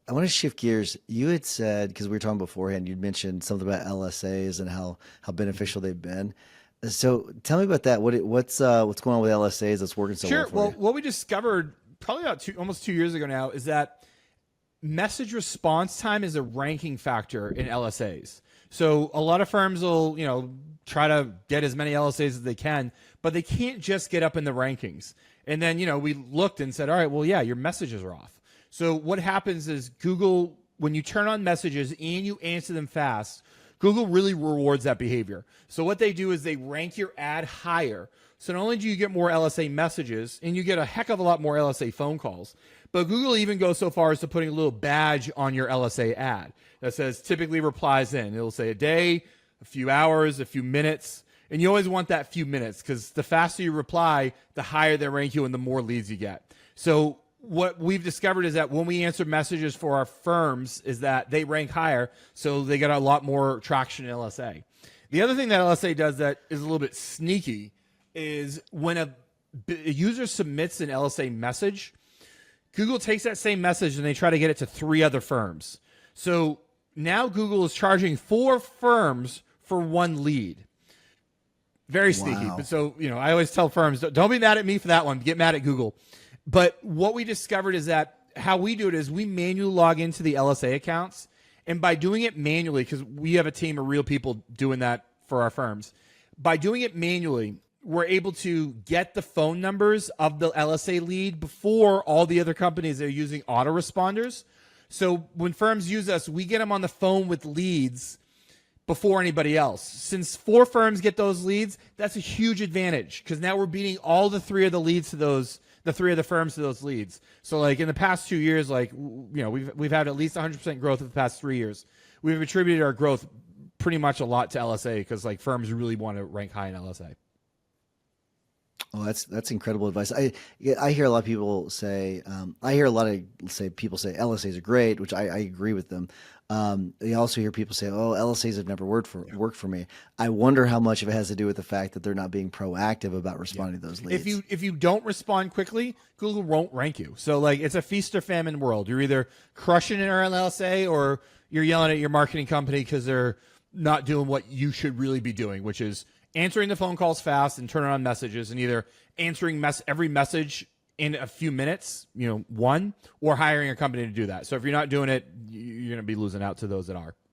I want to shift gears. You had said, because we were talking beforehand, you'd mentioned something about LSAs and how beneficial they've been. So tell me about that. What's going on with LSAs that's working so well Sure. for Well, you? what we discovered probably about almost 2 years ago now is that message response time is a ranking factor in LSAs. So a lot of firms will, try to get as many LSAs as they can, but they can't just get up in the rankings. And then, we looked and said, all right, well, yeah, your messages are off. So what happens is Google, when you turn on messages and you answer them fast, Google really rewards that behavior. So what they do is they rank your ad higher. So not only do you get more LSA messages and you get a heck of a lot more LSA phone calls, but Google even goes so far as to putting a little badge on your LSA ad that says typically replies in. It'll say a day, a few hours, a few minutes. And you always want that few minutes because the faster you reply, the higher they rank you and the more leads you get. So what we've discovered is that when we answer messages for our firms is that they rank higher, so they get a lot more traction in LSA. The other thing that LSA does that is a little bit sneaky is when a user submits an LSA message, Google takes that same message and they try to get it to 3 other firms. So now Google is charging 4 firms for 1 lead. Very sneaky. Wow. But so, I always tell firms, don't be mad at me for that one. Get mad at Google. But what we discovered is that how we do it is we manually log into the LSA accounts. And by doing it manually, because we have a team of real people doing that for our firms, by doing it manually, we're able to get the phone numbers of the LSA lead before all the other companies that are using autoresponders. So when firms use us, we get them on the phone with leads before anybody else. Since 4 firms get those leads, that's a huge advantage because now we're beating all the 3 of the leads to those, the 3 of the firms to those leads. So like in the past 2 years, we've had at least 100% growth in the past 3 years. We've attributed our growth pretty much a lot to LSA because like firms really want to rank high in LSA. Oh, that's incredible advice. I hear a lot of people say, I hear a lot of people say LSAs are great, which I agree with them. I also hear people say, "Oh, LSAs have never worked for me." I wonder how much of it has to do with the fact that they're not being proactive about responding to those leads. If you don't respond quickly, Google won't rank you. So like it's a feast or famine world. You're either crushing it around LSA or you're yelling at your marketing company because they're not doing what you should really be doing, which is answering the phone calls fast and turning on messages and either answering every message in a few minutes, one, or hiring a company to do that. So if you're not doing it, you're going to be losing out to those that are.